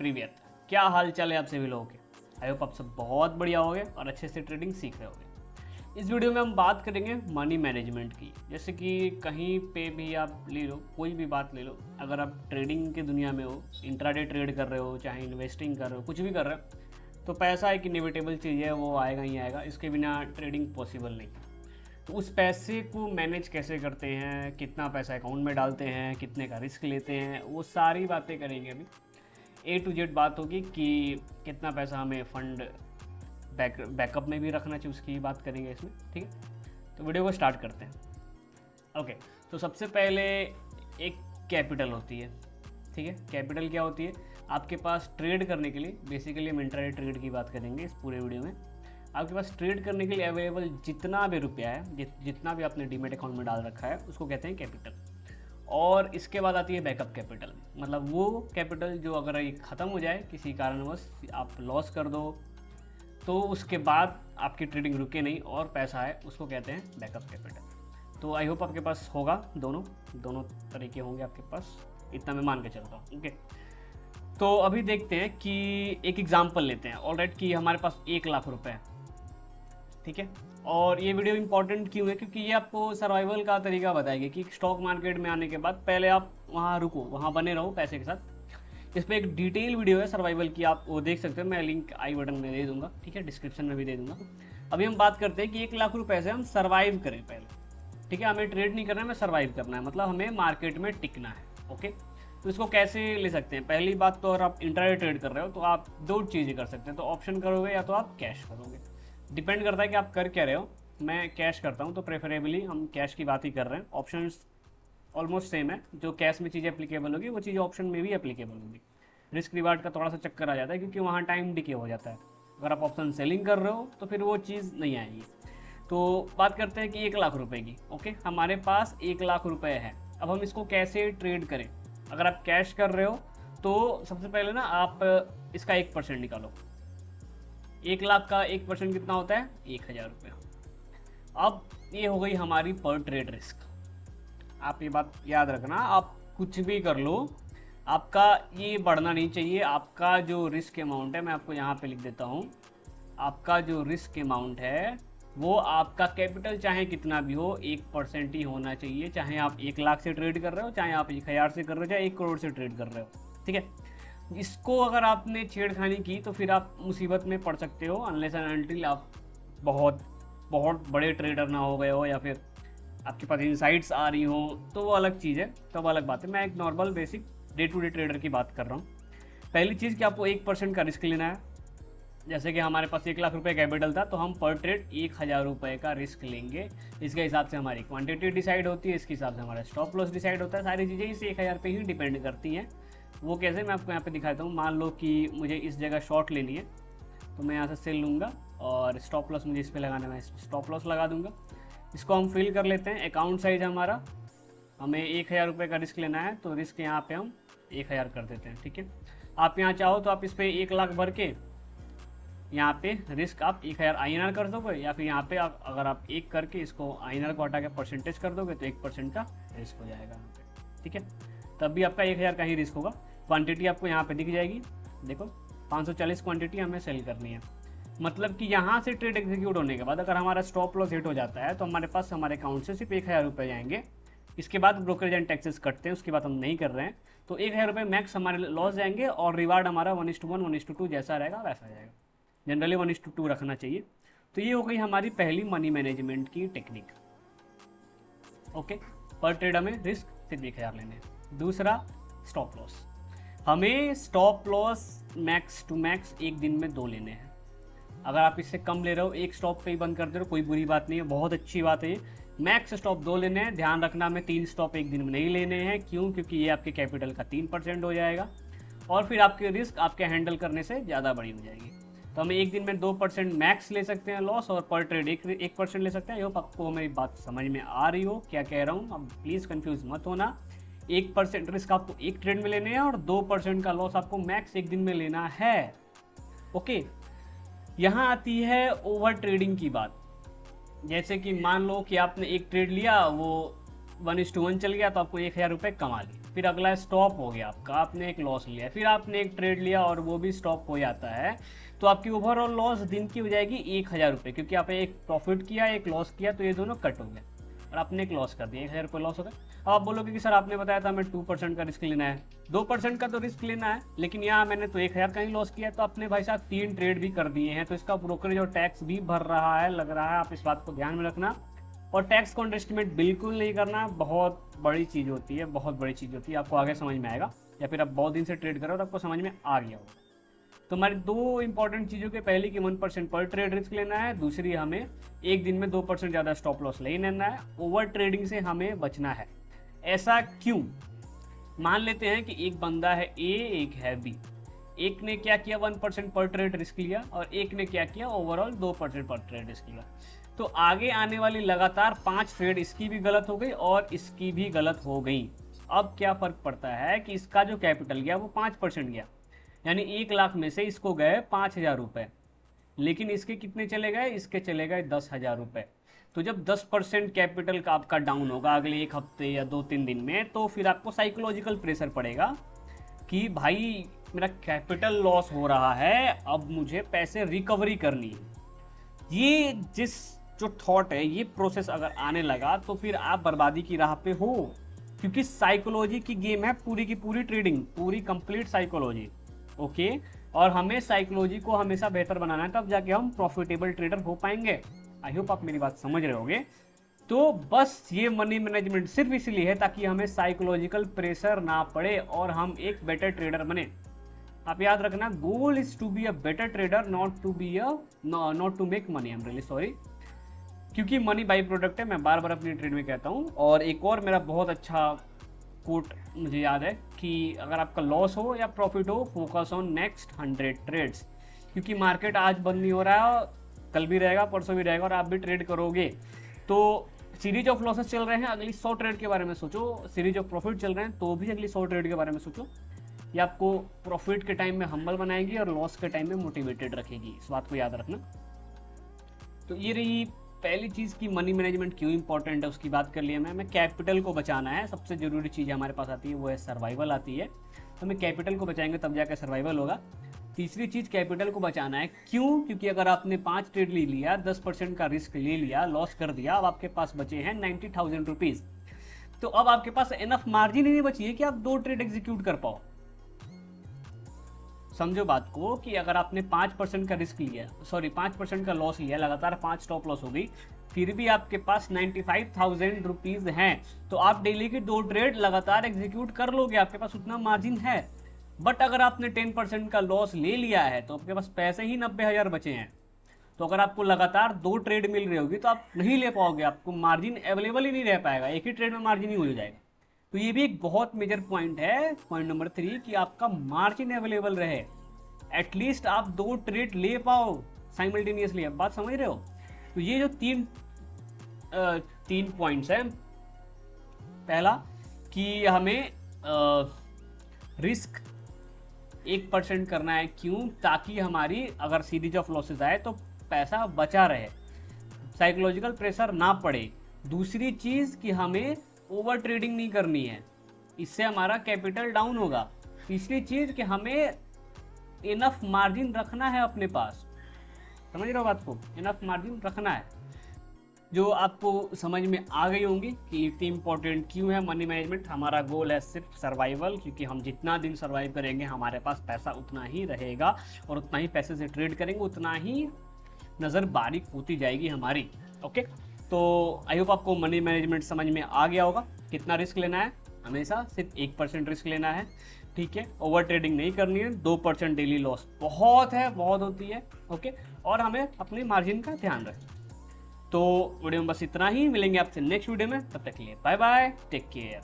प्रीवियत, क्या हाल चाल है आप सभी लोगों के। आई होप आप सब बहुत बढ़िया होगे और अच्छे से ट्रेडिंग सीख रहे होगे। इस वीडियो में हम बात करेंगे मनी मैनेजमेंट की। जैसे कि कहीं पे भी आप ले लो, कोई भी बात ले लो, अगर आप ट्रेडिंग की दुनिया में हो, इंट्राडे ट्रेड कर रहे हो, चाहे इन्वेस्टिंग कर रहे हो, कुछ भी कर रहे हो, तो पैसा एक इनएविटेबल चीज़ है, वो आएगा ही आएगा। इसके बिना ट्रेडिंग पॉसिबल नहीं। तो उस पैसे को मैनेज कैसे करते हैं, कितना पैसा अकाउंट में डालते हैं, कितने का रिस्क लेते हैं, वो सारी बातें करेंगे अभी। A to Z बात होगी कि कितना पैसा हमें फंड बैकअप में भी रखना चाहिए, उसकी बात करेंगे इसमें। ठीक है, तो वीडियो को स्टार्ट करते हैं। ओके, तो सबसे पहले एक कैपिटल होती है। ठीक है, कैपिटल क्या होती है? आपके पास ट्रेड करने के लिए, बेसिकली हम इंट्राडे ट्रेड की बात करेंगे इस पूरे वीडियो में। आपके पास ट्रेड करने के लिए अवेलेबल जितना भी रुपया है, जितना भी आपने डीमेट अकाउंट में डाल रखा है, उसको कहते हैं कैपिटल। और इसके बाद आती है बैकअप कैपिटल, मतलब वो कैपिटल जो अगर ये ख़त्म हो जाए, किसी कारणवश आप लॉस कर दो, तो उसके बाद आपकी ट्रेडिंग रुके नहीं और पैसा है, उसको कहते हैं बैकअप कैपिटल। तो आई होप आपके पास होगा, दोनों तरीके होंगे आपके पास, इतना मैं मान के चलता हूँ। ओके, तो अभी देखते हैं कि एक एग्जाम्पल लेते हैं। ऑलराइट, कि हमारे पास 1 लाख रुपए है। ठीक है, और ये वीडियो इंपॉर्टेंट क्यों है? क्योंकि ये आपको सर्वाइवल का तरीका बताएगी कि स्टॉक मार्केट में आने के बाद पहले आप वहाँ रुको, वहाँ बने रहो पैसे के साथ। इस पर एक डिटेल वीडियो है सर्वाइवल की, आप वो देख सकते हो, मैं लिंक आई बटन में दे दूंगा। ठीक है, डिस्क्रिप्शन में भी दे दूंगा। अभी हम बात करते हैं कि 1 लाख रुपए से हम सर्वाइव करें पहले। ठीक है, हमें ट्रेड नहीं करना है, हमें सर्वाइव करना है, मतलब हमें मार्केट में टिकना है। ओके, तो इसको कैसे ले सकते हैं? पहली बात तो अगर आप इंट्राडे ट्रेड कर रहे हो तो आप 2 चीज़ें कर सकते हैं, तो ऑप्शन करोगे या तो आप कैश करोगे। डिपेंड करता है कि आप कर क्या रहे हो। मैं कैश करता हूँ, तो प्रेफरेबली हम कैश की बात ही कर रहे हैं। ऑप्शंस ऑलमोस्ट सेम है, जो कैश में चीज़ें एप्लीकेबल होगी वो चीज़ें ऑप्शन में भी एप्लीकेबल होगी। रिस्क रिवार्ड का थोड़ा सा चक्कर आ जाता है, क्योंकि वहाँ टाइम डिके हो जाता है। अगर आप ऑप्शन सेलिंग कर रहे हो तो फिर वो चीज़ नहीं आएगी। तो बात करते हैं कि 1 लाख रुपए की। ओके, हमारे पास 1 लाख रुपए है। अब हम इसको कैसे ट्रेड करें? अगर आप कैश कर रहे हो तो सबसे पहले ना आप इसका 1% निकालो। 1 लाख का 1% कितना होता है? 1000 रुपये। अब ये हो गई हमारी पर ट्रेड रिस्क। आप ये बात याद रखना, आप कुछ भी कर लो, आपका ये बढ़ना नहीं चाहिए। आपका जो रिस्क अमाउंट है, मैं आपको यहाँ पे लिख देता हूँ, आपका जो रिस्क अमाउंट है वो आपका कैपिटल चाहे कितना भी हो 1% ही होना चाहिए। चाहे आप 1 लाख से ट्रेड कर रहे हो, चाहे आप 1000 से कर रहे हो, चाहे 1 करोड़ से ट्रेड कर रहे हो। ठीक है, इसको अगर आपने छेड़खानी की तो फिर आप मुसीबत में पड़ सकते हो, अनलेस एंड अनटिल आप बहुत बहुत बड़े ट्रेडर ना हो गए हो, या फिर आपके पास इनसाइट्स आ रही हो, तो वो अलग चीज़ है, तब अलग बात है। मैं एक normal basic day to day trader की बात कर रहा हूँ। पहली चीज़ कि आपको 1% का रिस्क लेना है। जैसे कि हमारे पास 1 लाख रुपए कैपिटल था, तो हम पर ट्रेड 1000 रुपये का रिस्क लेंगे। इसके हिसाब से हमारी क्वांटिटी डिसाइड होती है, इसके हिसाब से हमारा स्टॉप लॉस डिसाइड होता है। सारी चीज़ें इस 1000 पे ही डिपेंड करती हैं। वो कैसे, मैं आपको यहाँ पे दिखाता हूँ। मान लो कि मुझे इस जगह शॉर्ट लेनी है, तो मैं यहाँ से सेल लूँगा और स्टॉप लॉस मुझे इस पर लगाना है, मैं स्टॉप लॉस लगा दूँगा। इसको हम फिल कर लेते हैं। अकाउंट साइज हमारा, हमें 1000 रुपये का रिस्क लेना है, तो रिस्क यहाँ पे हम 1000 कर देते हैं। ठीक है, आप यहाँ चाहो तो आप इस पर 1 लाख भर के यहाँ पे रिस्क आप 1000 INR कर दोगे, या फिर यहाँ पे आप अगर आप 1 करके इसको INR को हटा के परसेंटेज कर दोगे तो 1% का रिस्क हो जाएगा यहाँ पे। ठीक है, तब भी आपका 1000 का ही रिस्क होगा। क्वांटिटी आपको यहाँ पे दिख जाएगी, देखो 540 क्वांटिटी हमें सेल करनी है। मतलब कि यहाँ से ट्रेड एग्जीक्यूट होने के बाद अगर हमारा स्टॉप लॉस हिट हो जाता है, तो हमारे पास हमारे अकाउंट से सिर्फ 1000 रुपये जाएंगे। इसके बाद ब्रोकरेज एंड टैक्सेस कटते हैं, उसकी बात हम नहीं कर रहे हैं। तो 1000 रुपये मैक्स हमारे लॉस जाएंगे, और रिवार्ड हमारा 1:1 1:2 जैसा रहेगा वैसा जाएगा। जनरली 1:2 रखना चाहिए। तो ये हो गई हमारी पहली मनी मैनेजमेंट की टेक्निक। ओके, पर ट्रेड हमें रिस्क सिर्फ 1000 लेने हैं। दूसरा, स्टॉप लॉस। हमें stop loss max to max एक दिन में 2 लेने हैं। अगर आप इससे कम ले रहे हो, एक स्टॉप पे ही बंद कर दे रहे हो, कोई बुरी बात नहीं है, बहुत अच्छी बात है। मैक्स स्टॉप 2 लेने हैं। ध्यान रखना, हमें 3 स्टॉप एक दिन में नहीं लेने हैं। क्यों? क्योंकि ये आपके कैपिटल का 3% हो जाएगा, और फिर आपकी रिस्क आपके हैंडल करने से ज़्यादा बड़ी हो जाएगी। तो हम एक दिन में 2% मैक्स ले सकते हैं लॉस, और पर ट्रेड 1% ले सकते हैं। ये आपको मेरी बात समझ में आ रही हो क्या कह रहा हूँ? अब प्लीज़ कंफ्यूज मत होना। 1% रिस्क आपको एक ट्रेड में लेने हैं, और 2% का लॉस आपको मैक्स एक दिन में लेना है। ओके, यहाँ आती है ओवर ट्रेडिंग की बात। जैसे कि मान लो कि आपने एक ट्रेड लिया, वो 1:1 चल गया, तो आपको 1000 रुपये कमा लिए। फिर अगला स्टॉप हो गया आपका, आपने एक लॉस लिया, फिर आपने एक ट्रेड लिया और वो भी स्टॉप हो जाता है, तो आपकी ओवरऑल लॉस दिन की हो जाएगी 1000 रुपये, क्योंकि आपने एक प्रॉफिट किया एक लॉस किया, तो ये दोनों कट हो गए और आपने एक लॉस कर दिया, 1000 रुपये लॉस हो गए। अब आप बोलोगे कि सर आपने बताया था हमें 2% का रिस्क लेना है, 2% का तो रिस्क लेना है, लेकिन यहाँ मैंने तो 1000 का ही लॉस किया, तो आपने भाई साहब 3 ट्रेड भी कर दिए हैं, तो इसका ब्रोकरेज और टैक्स भी भर रहा है, लग रहा है। आप इस बात को ध्यान में रखना, और टैक्स को अंडरएस्टिमेट बिल्कुल नहीं करना, बहुत बड़ी चीज़ होती है, बहुत बड़ी चीज़ होती है, आपको आगे समझ में आएगा, या फिर आप बहुत दिन से ट्रेड करो तो आपको समझ में आ गया होगा। तो हमारी 2 इंपॉर्टेंट चीज़ों के, पहली कि 1% पर ट्रेड रिस्क लेना है, दूसरी हमें एक दिन में 2% ज़्यादा स्टॉप लॉस नहीं लेना है, ओवर ट्रेडिंग से हमें बचना है। ऐसा क्यों? मान लेते हैं कि एक बंदा है ए, एक है बी, एक ने क्या किया 1% पर ट्रेड रिस्क लिया और एक ने क्या किया ओवरऑल 2% पर ट्रेड रिस्क लिया। तो आगे आने वाली लगातार 5 ट्रेड इसकी भी गलत हो गई और इसकी भी गलत हो गई। अब क्या फ़र्क पड़ता है कि इसका जो कैपिटल गया वो 5% गया, यानी 1 लाख में से इसको गए 5000 रुपये, लेकिन इसके कितने चले गए? इसके चले गए 10,000 रुपये। तो जब 10% कैपिटल का आपका डाउन होगा अगले 1 हफ्ते या 2-3 दिन में, तो फिर आपको साइकोलॉजिकल प्रेशर पड़ेगा कि भाई मेरा कैपिटल लॉस हो रहा है, अब मुझे पैसे रिकवरी करनी है। ये जो थॉट है, ये प्रोसेस अगर आने लगा तो फिर आप बर्बादी की राह पे हो, क्योंकि साइकोलॉजी की गेम है पूरी की पूरी ट्रेडिंग, पूरी कंप्लीट साइकोलॉजी। ओके, और हमें साइकोलॉजी को हमेशा बेहतर बनाना है, तब जाके हम प्रॉफिटेबल ट्रेडर हो पाएंगे। आई होप आप मेरी बात समझ रहे होगे। तो बस ये मनी मैनेजमेंट सिर्फ इसलिए है ताकि हमें साइकोलॉजिकल प्रेशर ना पड़े और हम एक बेटर ट्रेडर बने। आप याद रखना, goal is to be a better trader, not to make money. I am really sorry, क्योंकि मनी बाई प्रोडक्ट है, मैं बार बार अपनी ट्रेड में कहता हूँ। और एक और मेरा बहुत अच्छा कोट मुझे याद है कि अगर आपका लॉस हो या प्रॉफिट हो, फोकस ऑन नेक्स्ट 100 ट्रेड्स, क्योंकि मार्केट आज बंद नहीं हो रहा है, कल भी रहेगा, परसों भी रहेगा, और आप भी ट्रेड करोगे। तो सीरीज ऑफ लॉसेस चल रहे हैं, अगली 100 ट्रेड के बारे में सोचो, सीरीज ऑफ प्रॉफिट चल रहे हैं तो भी अगली 100 ट्रेड के बारे में सोचो। ये आपको प्रॉफिट के टाइम में हम्बल बनाएगी और लॉस के टाइम में मोटिवेटेड रखेगी, इस बात को याद रखना। तो ये रही पहली चीज़ की मनी मैनेजमेंट क्यों इंपॉर्टेंट है, उसकी बात कर लिया मैं कैपिटल को बचाना है। सबसे ज़रूरी चीज़ हमारे पास आती है वो है सर्वाइवल आती है, तो हमें कैपिटल को बचाएंगे तब जाकर सर्वाइवल होगा। तीसरी चीज़ कैपिटल को बचाना है, क्यों? क्योंकि अगर आपने 5 ट्रेड ले लिया, 10% का रिस्क ले लिया, लॉस कर दिया, अब आपके पास बचे हैं 90,000 रुपीज़, तो अब आपके पास इनफ मार्जिन ही नहीं बची है कि आप 2 ट्रेड एग्जीक्यूट कर पाओ। समझो बात को कि अगर आपने 5% का रिस्क लिया, 5% का लॉस लिया, लगातार 5 स्टॉप लॉस हो गई, फिर भी आपके पास 95,000 रुपीज़ हैं, तो आप डेली की 2 ट्रेड लगातार एग्जीक्यूट कर लोगे, आपके पास उतना मार्जिन है। बट अगर आपने 10% का लॉस ले लिया है तो आपके पास पैसे ही 90,000 बचे हैं, तो अगर आपको लगातार 2 ट्रेड मिल रही होगी तो आप नहीं ले पाओगे, आपको मार्जिन अवेलेबल ही नहीं रह पाएगा, एक ही ट्रेड में मार्जिन ही हो जाएगा। तो ये भी एक बहुत मेजर पॉइंट है, पॉइंट नंबर 3, कि आपका मार्जिन अवेलेबल रहे, एटलीस्ट आप 2 ट्रेड ले पाओ साइमल्टेनियसली। आप बात समझ रहे हो? तो ये जो 3 पॉइंट्स हैं, पहला कि हमें रिस्क 1% करना है, क्यों? ताकि हमारी अगर सीरीज ऑफ लॉसेज आए तो पैसा बचा रहे, साइकोलॉजिकल प्रेशर ना पड़े। दूसरी चीज़ कि हमें ओवर ट्रेडिंग नहीं करनी है, इससे हमारा कैपिटल डाउन होगा। तीसरी चीज़ कि हमें इनफ मार्जिन रखना है अपने पास, समझ रहे हो बात को? इनफ मार्जिन रखना है, जो आपको समझ में आ गई होंगी कि इतनी इंपॉर्टेंट क्यों है मनी मैनेजमेंट। हमारा गोल है सिर्फ सर्वाइवल, क्योंकि हम जितना दिन सर्वाइव करेंगे हमारे पास पैसा उतना ही रहेगा, और उतना ही पैसे से ट्रेड करेंगे उतना ही नज़र बारीक होती जाएगी हमारी। ओके, तो आई होप आपको मनी मैनेजमेंट समझ में आ गया होगा। कितना रिस्क लेना है? हमेशा सिर्फ 1% रिस्क लेना है, ठीक है? ओवर ट्रेडिंग नहीं करनी है। 2% डेली लॉस बहुत होती है, ओके, और हमें अपने मार्जिन का ध्यान रखें। तो वीडियो में बस इतना ही, मिलेंगे आपसे नेक्स्ट वीडियो में, तब तक के लिए बाय बाय, टेक केयर।